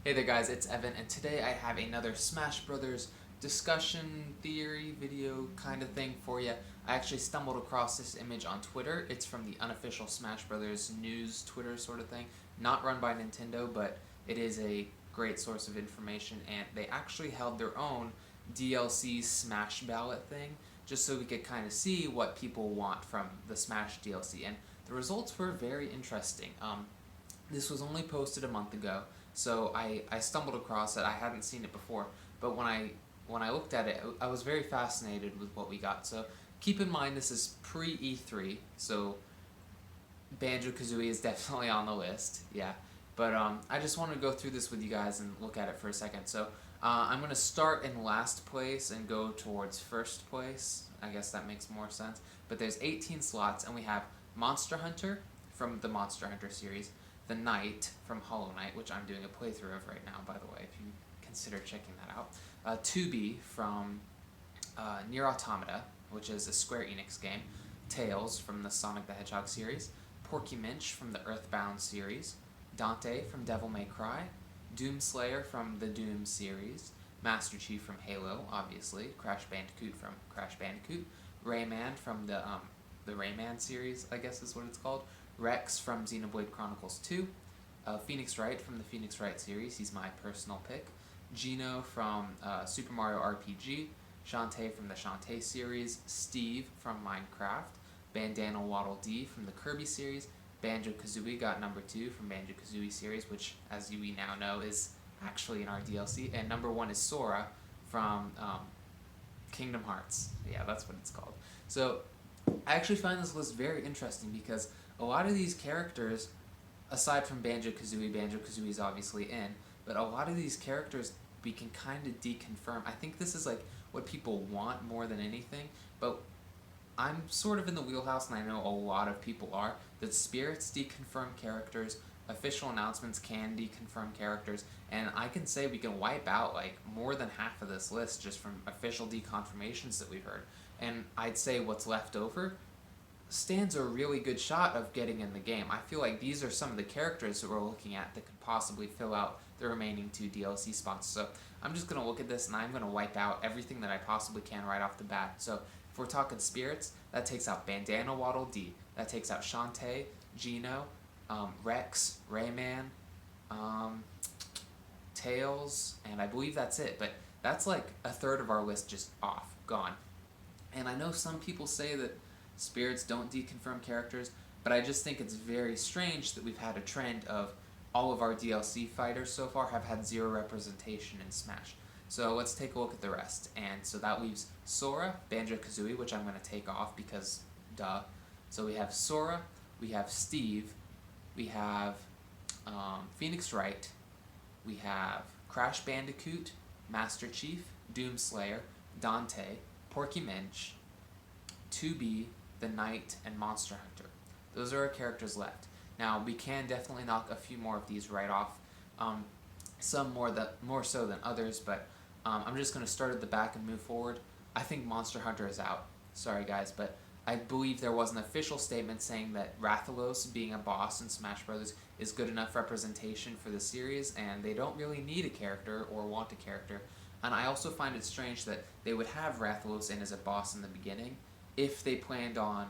Hey there guys, it's Evan, and today I have another Smash Brothers discussion theory video kind of thing for you. I actually stumbled across this image on Twitter. It's from the unofficial Smash Brothers news Twitter sort of thing. Not run by Nintendo, but it is a great source of information, and they actually held their own DLC Smash Ballot thing, just so we could kind of see what people want from the Smash DLC, and the results were very interesting. This was only posted a month ago, so I stumbled across it. I hadn't seen it before, but when I looked at it, I was very fascinated with what we got. So keep in mind this is pre-E3, so Banjo-Kazooie is definitely on the list, yeah. But I just want to go through this with you guys and look at it for a second. So I'm going to start in last place and go towards first place. I guess that makes more sense. But there's 18 slots, and we have Monster Hunter from the Monster Hunter series, the Knight from Hollow Knight, which I'm doing a playthrough of right now, by the way, if you consider checking that out. 2B from Nier Automata, which is a Square Enix game. Tails from the Sonic the Hedgehog series. Porky Minch from the Earthbound series. Dante from Devil May Cry. Doomslayer from the Doom series. Master Chief from Halo, obviously. Crash Bandicoot from Crash Bandicoot. Rayman from the Rayman series, I guess is what it's called. Rex from Xenoblade Chronicles 2, Phoenix Wright from the Phoenix Wright series, he's my personal pick, Gino from Super Mario RPG, Shantae from the Shantae series, Steve from Minecraft, Bandana Waddle Dee from the Kirby series, Banjo-Kazooie got number 2 from Banjo-Kazooie series, which, as we now know, is actually in our DLC, and number 1 is Sora from Kingdom Hearts. Yeah, that's what it's called. So I actually find this list very interesting because a lot of these characters, aside from Banjo-Kazooie is obviously in, but a lot of these characters we can kind of deconfirm. I think this is like what people want more than anything, but I'm sort of in the wheelhouse, and I know a lot of people are, that spirits deconfirm characters, official announcements can deconfirm characters, and I can say we can wipe out like more than half of this list just from official deconfirmations that we've heard. And I'd say what's left over stands a really good shot of getting in the game. I feel like these are some of the characters that we're looking at that could possibly fill out the remaining 2 DLC spots. So I'm just going to look at this and I'm going to wipe out everything that I possibly can right off the bat. So if we're talking spirits, that takes out Bandana Waddle Dee, that takes out Shantae, Gino, Rex, Rayman, Tails, and I believe that's it. But that's like a third of our list just off, gone. And I know some people say that spirits don't deconfirm characters, but I just think it's very strange that we've had a trend of all of our DLC fighters so far have had 0 representation in Smash. So let's take a look at the rest. And so that leaves Sora, Banjo-Kazooie, which I'm going to take off because duh. So we have Sora, we have Steve, we have Phoenix Wright, we have Crash Bandicoot, Master Chief, Doomslayer, Dante, Porky Minch, 2B, the Knight, and Monster Hunter. Those are our characters left. Now, we can definitely knock a few more of these right off, some more so than others, but I'm just going to start at the back and move forward. I think Monster Hunter is out. Sorry guys, but I believe there was an official statement saying that Rathalos being a boss in Smash Bros. Is good enough representation for the series, and they don't really need a character or want a character. And I also find it strange that they would have Rathalos in as a boss in the beginning. If they planned on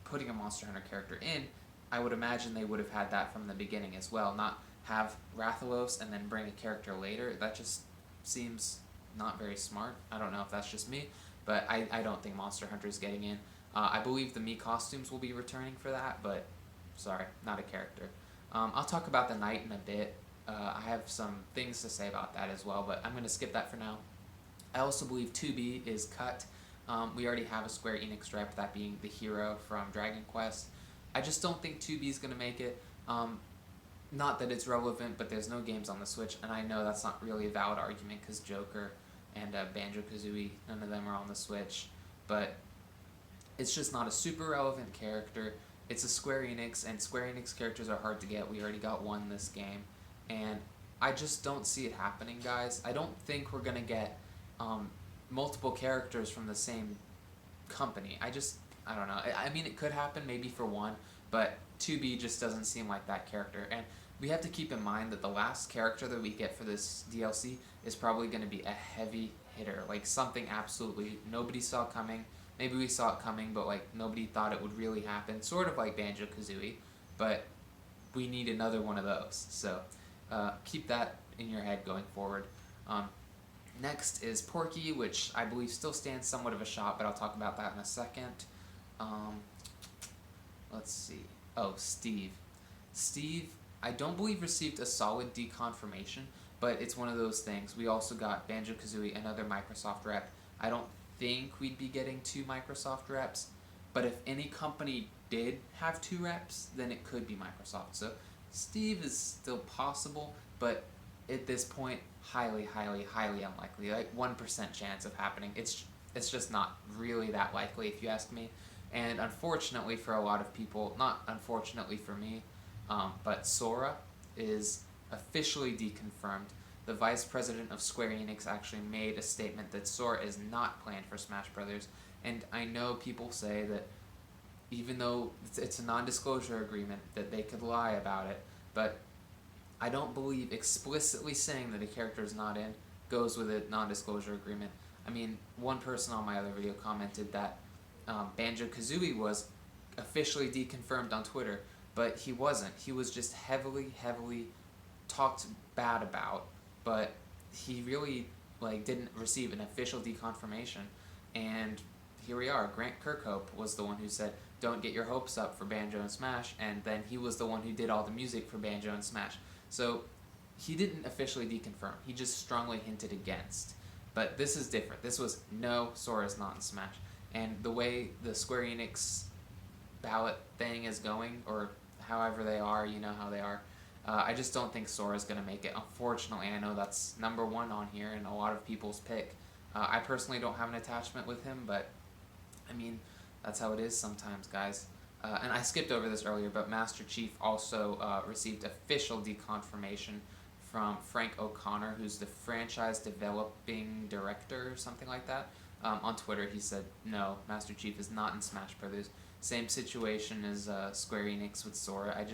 putting a Monster Hunter character in, I would imagine they would have had that from the beginning as well, not have Rathalos and then bring a character later. That just seems not very smart. I don't know if that's just me, but I don't think Monster Hunter is getting in. I believe the Mii costumes will be returning for that, but sorry, not a character. I'll talk about the Knight in a bit. I have some things to say about that as well, but I'm going to skip that for now. I also believe 2B is cut. We already have a Square Enix rep, that being the hero from Dragon Quest. I just don't think 2B is going to make it. Not that it's relevant, but there's no games on the Switch, and I know that's not really a valid argument because Joker and Banjo-Kazooie, none of them are on the Switch. But it's just not a super relevant character. It's a Square Enix, and Square Enix characters are hard to get. We already got one this game, and I just don't see it happening, guys. I don't think we're going to get multiple characters from the same company. I don't know. I mean, it could happen maybe for one, but 2B just doesn't seem like that character. And we have to keep in mind that the last character that we get for this DLC is probably going to be a heavy hitter, like something absolutely nobody saw coming. Maybe we saw it coming, but like nobody thought it would really happen. Sort of like Banjo-Kazooie, but we need another one of those. So keep that in your head going forward. Next is Porky, which I believe still stands somewhat of a shot, but I'll talk about that in a second. Let's see. Oh, Steve. Steve, I don't believe received a solid deconfirmation, but it's one of those things. We also got Banjo-Kazooie, another Microsoft rep. I don't think we'd be getting 2 Microsoft reps, but if any company did have 2 reps, then it could be Microsoft. So Steve is still possible, but at this point, highly, highly, highly unlikely. Like 1% chance of happening. It's just not really that likely, if you ask me. And unfortunately for a lot of people, not unfortunately for me, but Sora is officially deconfirmed. The vice president of Square Enix actually made a statement that Sora is not planned for Smash Brothers. And I know people say that even though it's a non-disclosure agreement, that they could lie about it, but I don't believe explicitly saying that a character is not in goes with a non-disclosure agreement. I mean, one person on my other video commented that Banjo-Kazooie was officially deconfirmed on Twitter, but he wasn't. He was just heavily, heavily talked bad about, but he really didn't receive an official deconfirmation. And here we are. Grant Kirkhope was the one who said, "Don't get your hopes up for Banjo and Smash," and then he was the one who did all the music for Banjo and Smash. So he didn't officially deconfirm. He just strongly hinted against. But this is different. This was, no, Sora's not in Smash. And the way the Square Enix ballot thing is going, or however they are, you know how they are, I just don't think Sora's going to make it. Unfortunately, I know that's number 1 on here and a lot of people's pick. I personally don't have an attachment with him, but I mean, that's how it is sometimes, guys. And I skipped over this earlier, but Master Chief also received official deconfirmation from Frank O'Connor, who's the franchise developing director or something like that. On Twitter, he said, no, Master Chief is not in Smash Brothers. Same situation as Square Enix with Sora.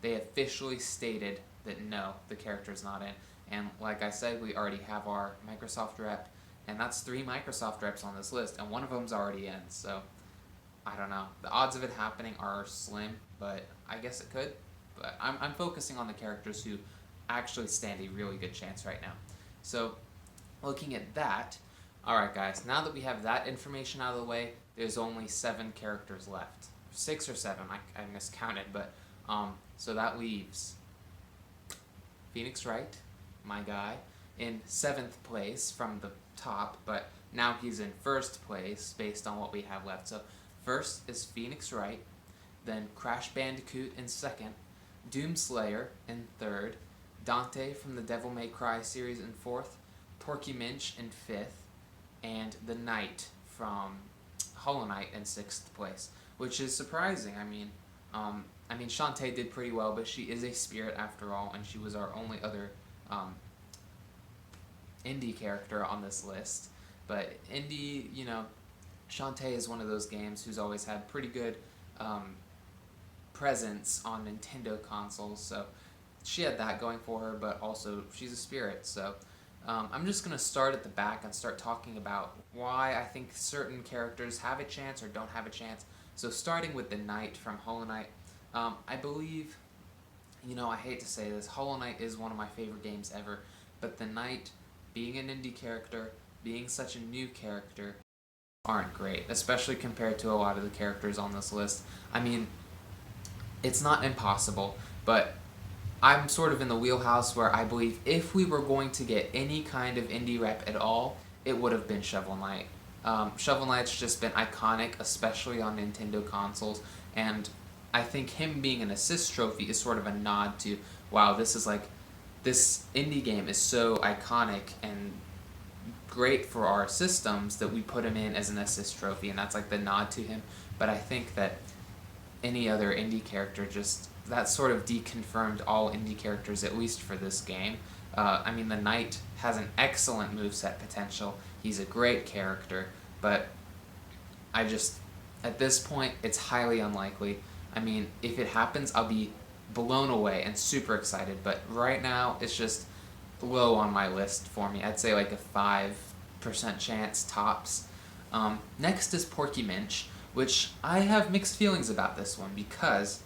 They officially stated that no, the character is not in. And like I said, we already have our Microsoft rep, and that's 3 Microsoft reps on this list, and one of them's already in, so I don't know. The odds of it happening are slim, but I guess it could. But I'm focusing on the characters who actually stand a really good chance right now. So, looking at that, alright guys, now that we have that information out of the way, there's only 7 characters left. 6 or 7, I miscounted, but, so that leaves Phoenix Wright, my guy, in 7th place from the top, but now he's in 1st place based on what we have left. So, first is Phoenix Wright, then Crash Bandicoot in 2nd, Doomslayer in 3rd, Dante from the Devil May Cry series in 4th, Porky Minch in 5th, and the Knight from Hollow Knight in 6th place, which is surprising. I mean, Shantae did pretty well, but she is a spirit after all, and she was our only other indie character on this list. But indie, you know, Shantae is one of those games who's always had pretty good presence on Nintendo consoles, so she had that going for her, but also she's a spirit, so I'm just going to start at the back and start talking about why I think certain characters have a chance or don't have a chance. So starting with the Knight from Hollow Knight, I believe, you know, I hate to say this, Hollow Knight is one of my favorite games ever, but the Knight, being an indie character, being such a new character, aren't great, especially compared to a lot of the characters on this list. I mean, it's not impossible, but I'm sort of in the wheelhouse where I believe if we were going to get any kind of indie rep at all, it would have been Shovel Knight. Shovel Knight's just been iconic, especially on Nintendo consoles, and I think him being an assist trophy is sort of a nod to, wow, this indie game is so iconic and great for our systems that we put him in as an assist trophy, and that's like the nod to him. But I think that any other indie character that sort of deconfirmed all indie characters, at least for this game. I mean, the Knight has an excellent moveset potential. He's a great character, but at this point, it's highly unlikely. I mean, if it happens, I'll be blown away and super excited, but right now it's just low on my list for me. I'd say like a 5% chance tops. Next is Porky Minch, which I have mixed feelings about this one because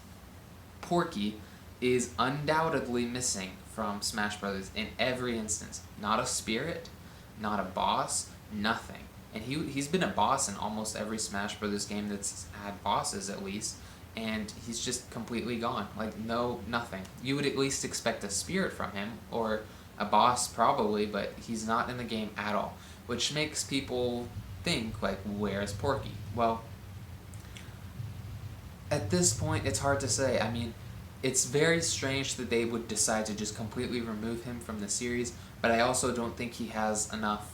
Porky is undoubtedly missing from Smash Brothers in every instance. Not a spirit, not a boss, nothing. And he's been a boss in almost every Smash Brothers game that's had bosses at least, and he's just completely gone. Like, no, nothing. You would at least expect a spirit from him, or a boss probably, but he's not in the game at all, which makes people think, like, where's Porky? Well, at this point, it's hard to say. I mean, it's very strange that they would decide to just completely remove him from the series, but I also don't think he has enough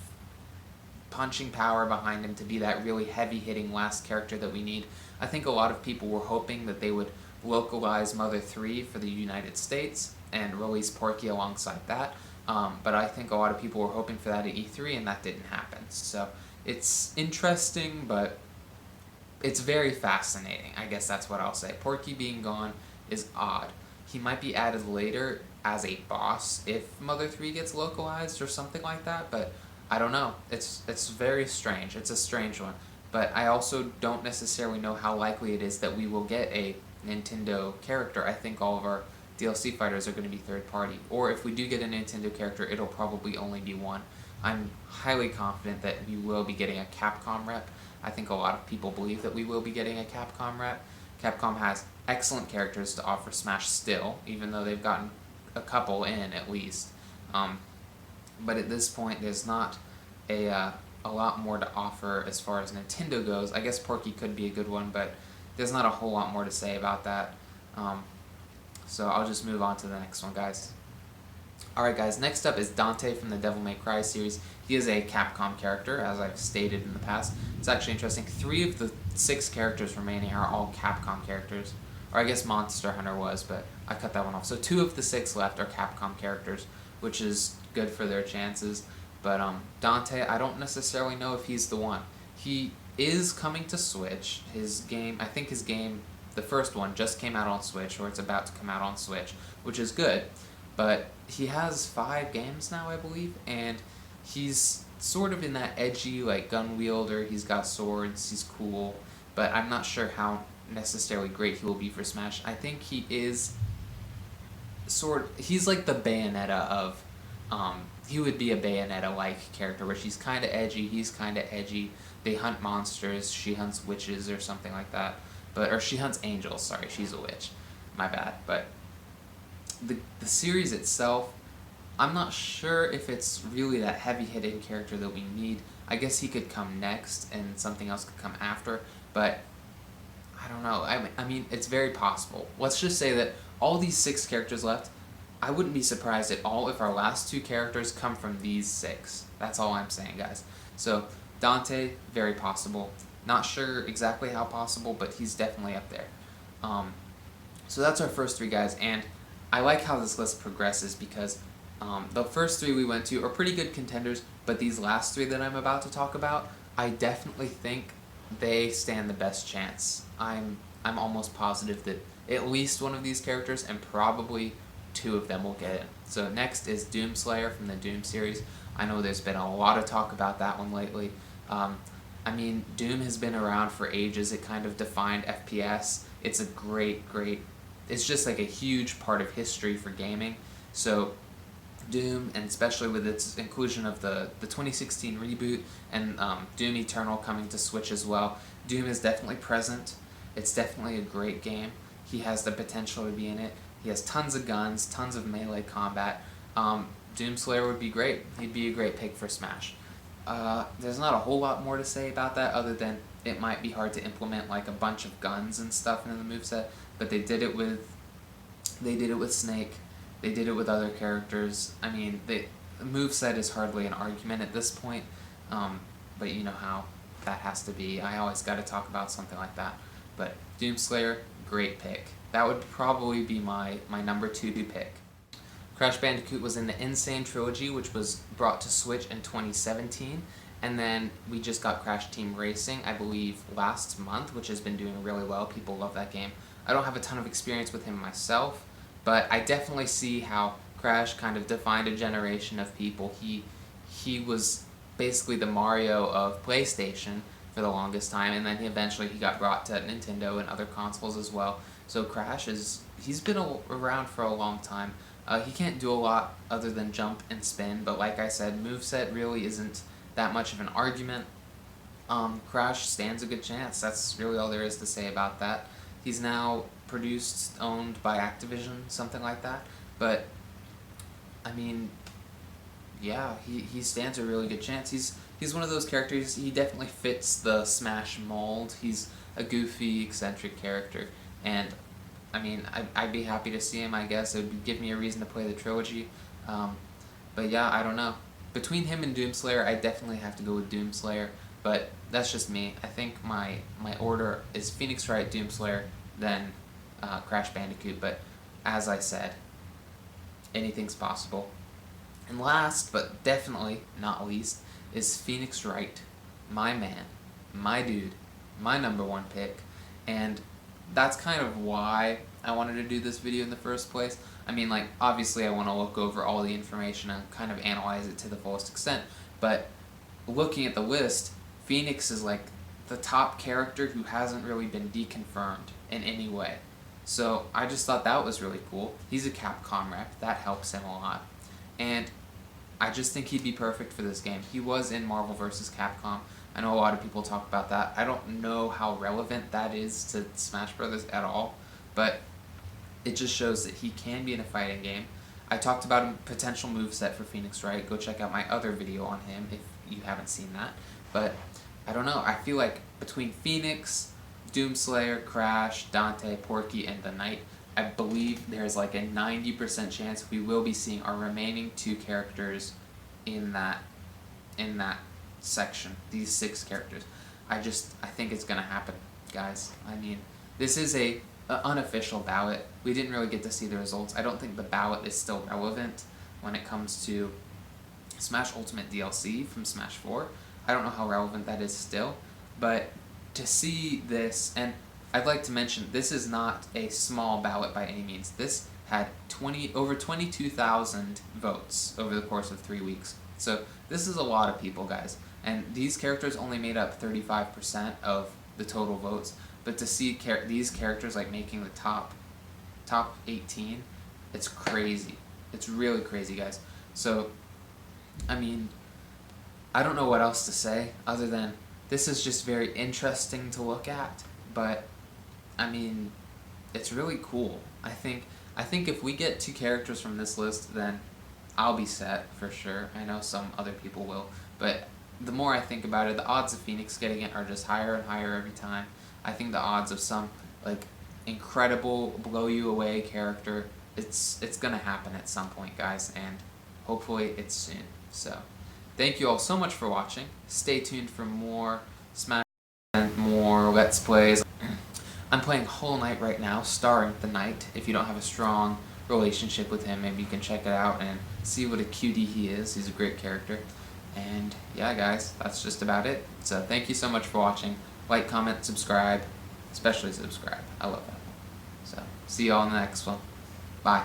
punching power behind him to be that really heavy-hitting last character that we need. I think a lot of people were hoping that they would localize Mother 3 for the United States and release Porky alongside that, but I think a lot of people were hoping for that at E3 and that didn't happen. So it's interesting, but it's very fascinating. I guess that's what I'll say. Porky being gone is odd. He might be added later as a boss if Mother 3 gets localized or something like that, but I don't know. It's very strange. It's a strange one. But I also don't necessarily know how likely it is that we will get a Nintendo character. I think all of our DLC fighters are going to be third party. Or if we do get a Nintendo character, it'll probably only be one. I'm highly confident that we will be getting a Capcom rep. I think a lot of people believe that we will be getting a Capcom rep. Capcom has excellent characters to offer Smash still, even though they've gotten a couple in at least. But at this point, there's not a lot more to offer as far as Nintendo goes. I guess Porky could be a good one, but there's not a whole lot more to say about that. So I'll just move on to the next one, guys. Alright guys, next up is Dante from the Devil May Cry series. He is a Capcom character, as I've stated in the past. It's actually interesting. 3 of the 6 characters remaining are all Capcom characters. Or I guess Monster Hunter was, but I cut that one off. So 2 of the 6 left are Capcom characters, which is good for their chances. But Dante, I don't necessarily know if he's the one. He is coming to Switch. His game, I think his game, the first one, just came out on Switch, or it's about to come out on Switch, which is good. But he has 5 games now, I believe, and he's sort of in that edgy, like, gun wielder. He's got swords, he's cool, but I'm not sure how necessarily great he will be for Smash. I think he is he's like the Bayonetta of, he would be a Bayonetta-like character, where she's kind of edgy, he's kind of edgy, they hunt monsters, she hunts witches or something like that, or she hunts angels, sorry, she's a witch, my bad, but the series itself, I'm not sure if it's really that heavy-hitting character that we need. I guess he could come next and something else could come after, but I don't know. I mean, it's very possible. Let's just say that all these 6 characters left, I wouldn't be surprised at all if our last 2 characters come from these 6. That's all I'm saying, guys. So, Dante, very possible. Not sure exactly how possible, but he's definitely up there. So that's our first 3 guys, and I like how this list progresses because the first 3 we went to are pretty good contenders, but these last 3 that I'm about to talk about, I definitely think they stand the best chance. I'm almost positive that at least one of these characters, and probably 2 of them, will get in. So next is Doomslayer from the Doom series. I know there's been a lot of talk about that one lately. I mean, Doom has been around for ages. It kind of defined FPS. It's a great, it's just like a huge part of history for gaming. So Doom, and especially with its inclusion of the 2016 reboot and Doom Eternal coming to Switch as well, Doom is definitely present. It's definitely a great game. He has the potential to be in it. He has tons of guns, tons of melee combat. Doomslayer would be great. He'd be a great pick for Smash. There's not a whole lot more to say about that other than it might be hard to implement like a bunch of guns and stuff into the moveset, but they did it with Snake. They did it with other characters. I mean, the moveset is hardly an argument at this point, but you know how that has to be. I always got to talk about something like that. But Doomslayer, great pick. That would probably be my number 2 pick. Crash Bandicoot was in the Insane Trilogy, which was brought to Switch in 2017, and then we just got Crash Team Racing, I believe, last month, which has been doing really well. People love that game. I don't have a ton of experience with him myself, But I definitely see how Crash kind of defined a generation of people. He was basically the Mario of PlayStation for the longest time, and then eventually he got brought to Nintendo and other consoles as well. So Crash he's been around for a long time. He can't do a lot other than jump and spin, but like I said, moveset really isn't that much of an argument. Crash stands a good chance. That's really all there is to say about that. He's now produced, owned by Activision, something like that. But, I mean, yeah, he stands a really good chance. He's one of those characters, he definitely fits the Smash mold. He's a goofy, eccentric character. And, I mean, I'd be happy to see him, I guess. It would give me a reason to play the trilogy. But yeah, I don't know. Between him and Doomslayer, I definitely have to go with Doomslayer. But that's just me. I think my order is Phoenix Wright, Doomslayer, then Crash Bandicoot. But as I said, anything's possible. And last, but definitely not least, is Phoenix Wright, my man, my dude, my number one pick. And that's kind of why I wanted to do this video in the first place. I mean, like, obviously I want to look over all the information and kind of analyze it to the fullest extent. But looking at the list, Phoenix is like the top character who hasn't really been deconfirmed in any way. So I just thought that was really cool. He's a Capcom rep, that helps him a lot. And I just think he'd be perfect for this game. He was in Marvel vs. Capcom. I know a lot of people talk about that. I don't know how relevant that is to Smash Brothers at all, but it just shows that he can be in a fighting game. I talked about a potential moveset for Phoenix Wright. Go check out my other video on him if you haven't seen that. But I don't know. I feel like between Phoenix, Doomslayer, Crash, Dante, Porky, and the Knight, I believe there's like a 90% chance we will be seeing our remaining two characters in that section. These 6 characters. I think it's gonna happen, guys. I mean, this is a unofficial ballot. We didn't really get to see the results. I don't think the ballot is still relevant when it comes to Smash Ultimate DLC from Smash 4. I don't know how relevant that is still, but to see this, and I'd like to mention, this is not a small ballot by any means. This had over 22,000 votes over the course of 3 weeks. So this is a lot of people, guys. And these characters only made up 35% of the total votes. But to see these characters like making the top 18, it's crazy. It's really crazy, guys. So, I mean, I don't know what else to say other than this is just very interesting to look at. But I mean, it's really cool. I think if we get 2 characters from this list, then I'll be set for sure. I know some other people will, but the more I think about it, the odds of Phoenix getting it are just higher and higher every time. I think the odds of some like incredible blow you away character, it's gonna happen at some point, guys, and hopefully it's soon. So thank you all so much for watching. Stay tuned for more Smash and more Let's Plays. I'm playing Hollow Knight right now, starring the Knight. If you don't have a strong relationship with him, maybe you can check it out and see what a cutie he is. He's a great character. And yeah, guys, that's just about it. So thank you so much for watching. Like, comment, subscribe. Especially subscribe. I love that. So see you all in the next one. Bye.